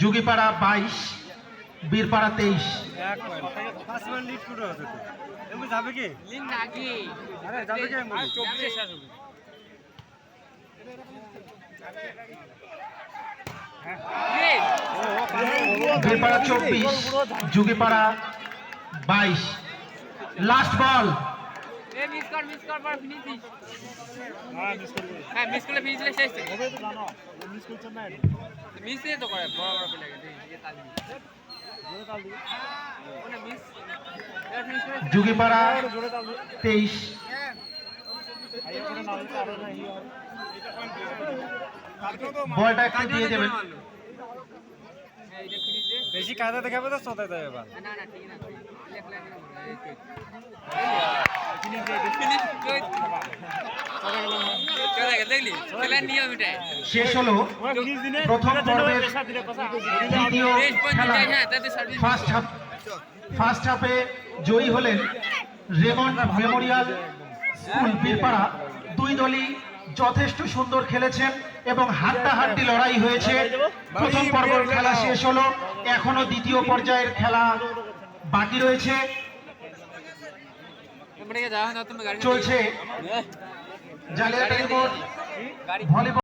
যুগীপাড়া 22, Birpara 23। Birpara 24, যুগীপাড়া 22। Last বল। যুগীপাড়া 23। বলটা একটু দিয়ে দেবেন। বেশি কায়দা দেখাবে তো চলতে যাবে এবার। শেষ হলো প্রথম পর্বের দ্বিতীয় খেলা। ফার্স্ট হাফে জয়ী হলেন রেমন্ড মেমোরিয়াল স্কুল বীরপাড়া। দুই দলই যথেষ্ট সুন্দর খেলেছেন এবং হাড্ডাহাড্ডি লড়াই হয়েছে। প্রথম পর্বের খেলা শেষ হলো, এখনো দ্বিতীয় পর্যায়ের খেলা বাকি রয়েছে। চলছে জালিয়াটারি মোড় ভলিবল।